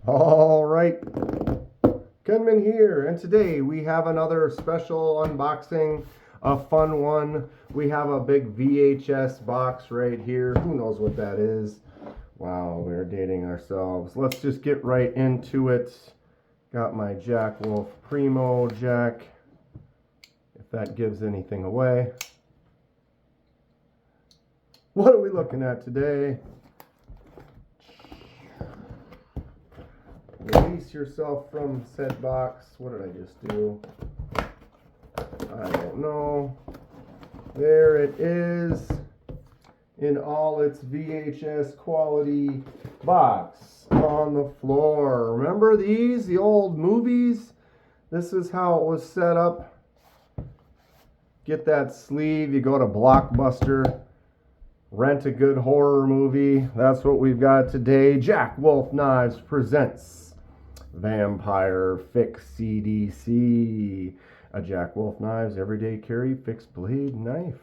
All right, Kenman here, and today we have another special unboxing, a fun one. We have a big VHS box right here. Who knows what that is? Wow, we're dating ourselves. Let's just get right into it. Got my Jack Wolf Primo jack, if that gives anything away. What are we looking at today? Release yourself from said box. What did I just do? I don't know. There it is in all its VHS quality box on the floor. Remember these, the old movies? This is how it was set up. Get that sleeve, you go to Blockbuster, rent a good horror movie. That's what we've got today. Jack Wolf Knives presents Vampire FIXedc, a Jack Wolf Knives everyday carry fixed blade knife.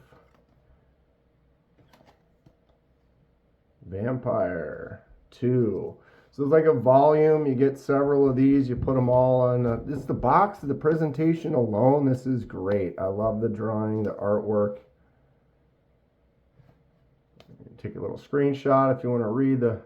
Vampire 2. So it's like a volume. You get several of these. You put them all on. This is the box. The presentation alone. This is great. I love the drawing, the artwork. Take a little screenshot if you want to read the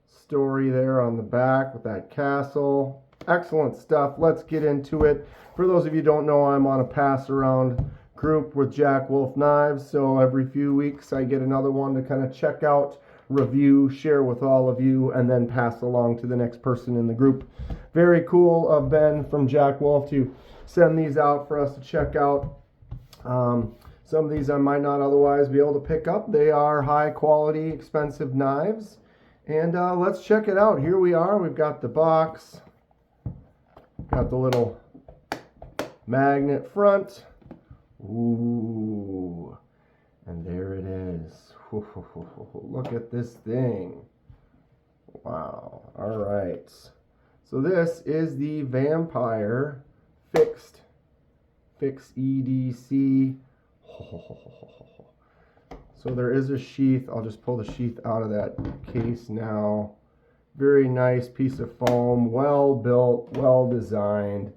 story there on the back with that castle. Excellent stuff. Let's get into it. For those of you who don't know, I'm on a pass around group with Jack Wolf Knives, so every few weeks I get another one to kind of check out, review, share with all of you, and then pass along to the next person in the group. Very cool of Ben from Jack Wolf to send these out for us to check out. Some of these I might not otherwise be able to pick up. They are high quality, expensive knives. And let's check it out. Here we are. We've got the box. Got the little magnet front. Ooh. And there it is. Look at this thing. Wow. All right. So this is the Vampire FIXedc. So there is a sheath. I'll just pull the sheath out of that case now. Very nice piece of foam, well built, well designed.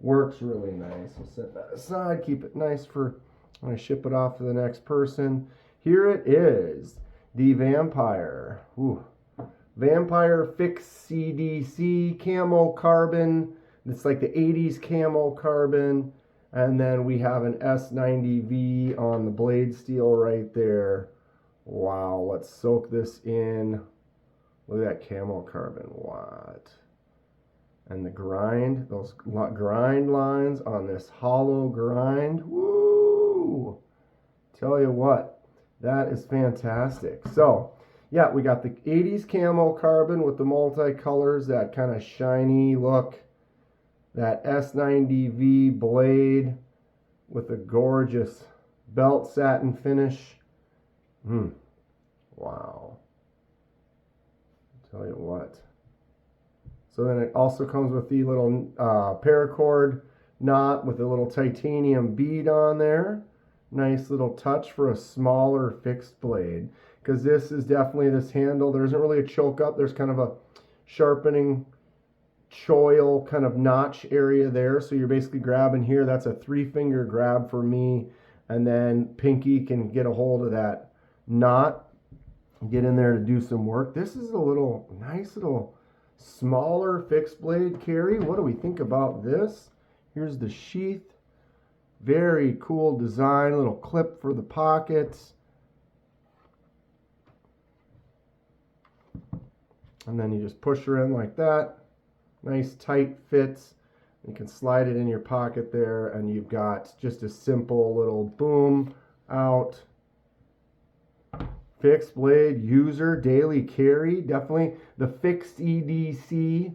Works really nice. We'll set that aside, keep it nice for when I ship it off to the next person. Here it is, the Vampire. Ooh. Vampire FIXedc Camo Carbon. It's like the 80s Camo Carbon. And then we have an S90V on the blade steel right there. Wow, let's soak this in. Look at that Camo Carbon. What? And the grind, those grind lines on this hollow grind. Woo! Tell you what, that is fantastic. So, yeah, we got the 80s Camo Carbon with the multicolors, that kind of shiny look. That S90V blade with a gorgeous belt satin finish. Wow. Tell you what. So then it also comes with the little paracord knot with a little titanium bead on there. Nice little touch for a smaller fixed blade. Because this is definitely this handle. There isn't really a choke up. There's kind of a sharpening choil kind of notch area there, so you're basically grabbing here. That's a 3-finger grab for me, and then pinky can get a hold of that knot, get in there to do some work. This is a little nice little smaller fixed blade carry. What do we think about this? Here's the sheath. Very cool design, little clip for the pockets, and then you just push her in like that. Nice tight fits. You can slide it in your pocket there, and you've got just a simple little boom out. Fixed blade user daily carry. Definitely the FIXedc.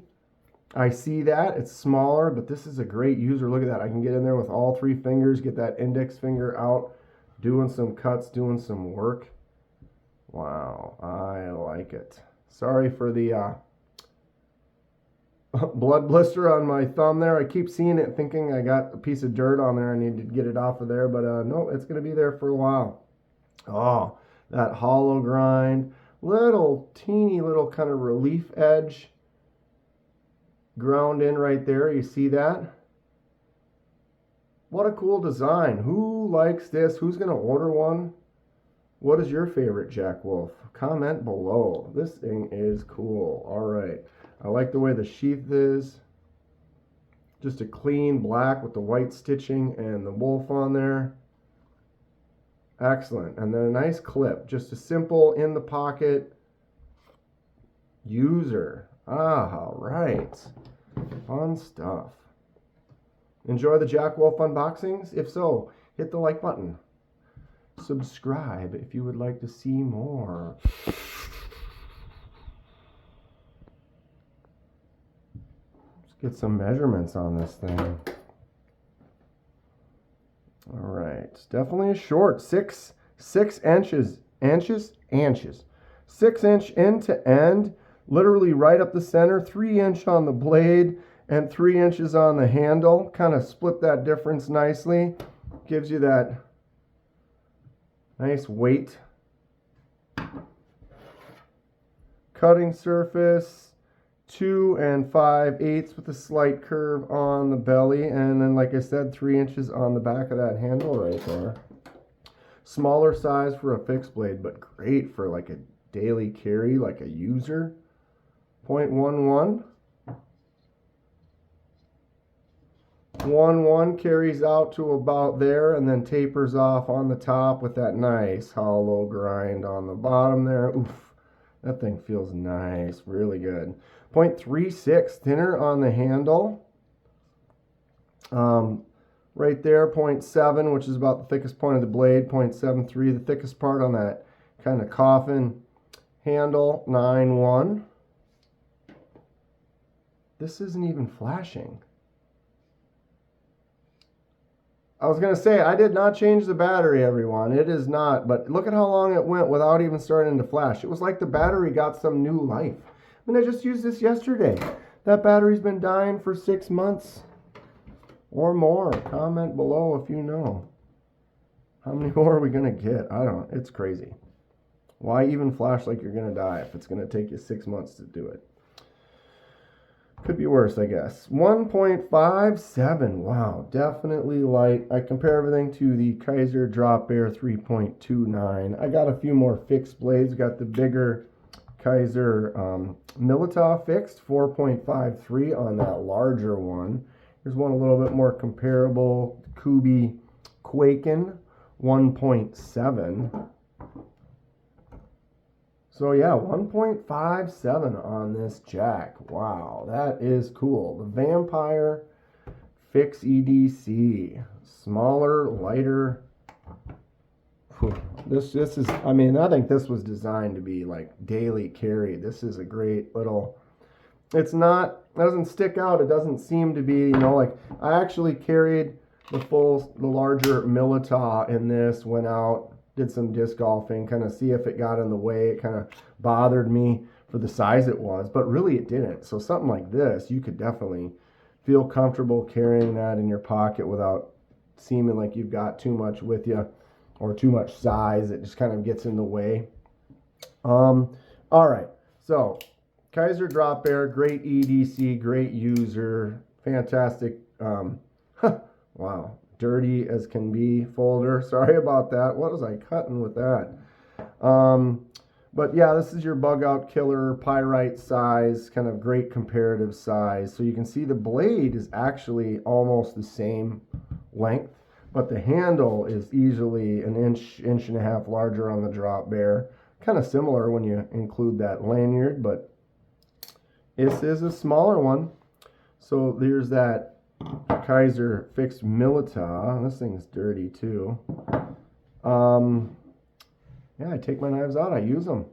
I see that. It's smaller, but this is a great user. Look at that. I can get in there with all 3 fingers, get that index finger out, doing some cuts, doing some work. Wow, I like it. Sorry for the blood blister on my thumb there. I keep seeing it thinking I got a piece of dirt on there. I need to get it off of there, but no, it's going to be there for a while. Oh, that hollow grind. Little teeny little kind of relief edge ground in right there. You see that? What a cool design. Who likes this? Who's going to order one? What is your favorite Jack Wolf? Comment below. This thing is cool. All right. I like the way the sheath is. Just a clean black with the white stitching and the wolf on there. Excellent. And then a nice clip. Just a simple in the pocket user. All right. Fun stuff. Enjoy the Jack Wolf unboxings? If so, hit the like button. Subscribe if you would like to see more. Let's get some measurements on this thing. All right, it's definitely a short, six inches, 6 inch end to end, literally right up the center, 3 inch on the blade and 3 inches on the handle. Kind of split that difference nicely. Gives you that nice weight. Cutting surface, 2 5/8 with a slight curve on the belly, and then like I said, 3 inches on the back of that handle right there. Smaller size for a fixed blade, but great for like a daily carry, like a user. 0.11. 1 carries out to about there and then tapers off on the top with that nice hollow grind on the bottom there. Oof, that thing feels nice, really good. 0.36 thinner on the handle. Right there, 0.7, which is about the thickest point of the blade. 0.73, the thickest part on that kind of coffin handle. 9.1. This isn't even flashing. I was going to say, I did not change the battery, everyone. It is not, but look at how long it went without even starting to flash. It was like the battery got some new life. I mean, I just used this yesterday. That battery's been dying for 6 months or more. Comment below if you know. How many more are we going to get? I don't. It's crazy. Why even flash like you're going to die if it's going to take you 6 months to do it? Could be worse, I guess. 1.57. Wow, definitely light. I compare everything to the Kaiser Drop Air 3.29. I got a few more fixed blades. Got the bigger Kaiser Milita fixed, 4.53 on that larger one. Here's one a little bit more comparable, Kubi Quaken, 1.7. So yeah, 1.57 on this jack. Wow, that is cool. The Vampire FIXedc. Smaller, lighter. This is, I mean, I think this was designed to be like daily carry. This is a great little, it's not, it doesn't stick out. It doesn't seem to be, you know, like I actually carried the larger Milita in this, went out, did some disc golfing, kind of see if it got in the way. It kind of bothered me for the size it was, but really it didn't. So something like this, you could definitely feel comfortable carrying that in your pocket without seeming like you've got too much with you or too much size. It just kind of gets in the way. All right, so Kaiser Drop Air, great EDC, great user, fantastic. Wow. Dirty as can be folder. Sorry about that. What was I cutting with that? But yeah, this is your bug out killer pyrite size, kind of great comparative size. So you can see the blade is actually almost the same length, but the handle is easily an inch and a half larger on the Drop Bear. Kind of similar when you include that lanyard, but this is a smaller one. So there's that Kaiser fixed Milita. This thing's dirty too. Yeah, I take my knives out, I use them.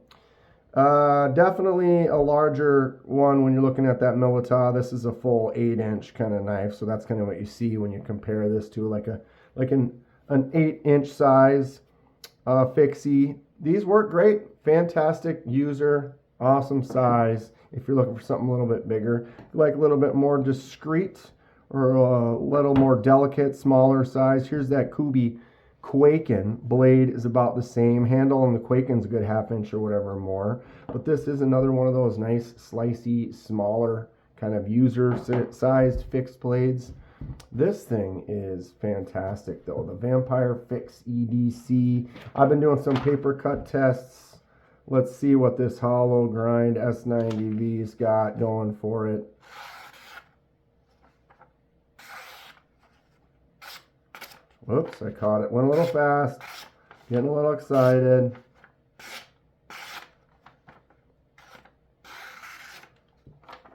Definitely a larger one when you're looking at that Milita. This is a full 8-inch kind of knife, so that's kind of what you see when you compare this to like an 8-inch size fixie. These work great, fantastic user, awesome size. If you're looking for something a little bit bigger, like a little bit more discreet or a little more delicate, smaller size. Here's that Kubi Quaken. Blade is about the same. Handle and the Quaken's a good 1/2 inch or whatever more. But this is another one of those nice, slicey, smaller kind of user-sized fixed blades. This thing is fantastic though, the Vampire FIXedc. I've been doing some paper cut tests. Let's see what this hollow grind S90V's got going for it. Whoops, I caught it. Went a little fast. Getting a little excited.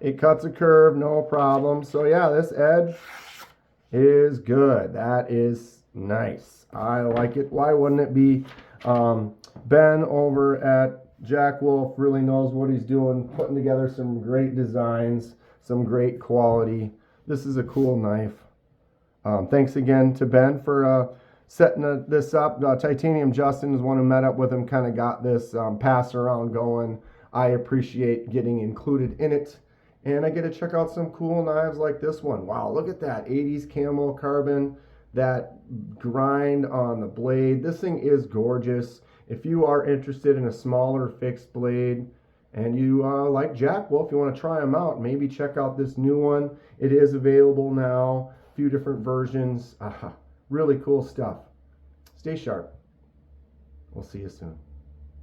It cuts a curve, no problem. So yeah, this edge is good. That is nice. I like it. Why wouldn't it be? Ben over at Jack Wolf really knows what he's doing, putting together some great designs, some great quality. This is a cool knife. Thanks again to Ben for setting this up. Titanium Justin is one who met up with him, kind of got this pass around going. I appreciate getting included in it. And I get to check out some cool knives like this one. Wow, look at that 80s Camo Carbon, that grind on the blade. This thing is gorgeous. If you are interested in a smaller fixed blade and you like Jack Wolf, you want to try them out, maybe check out this new one. It is available now, a few different versions. Really cool stuff. Stay sharp. We'll see you soon.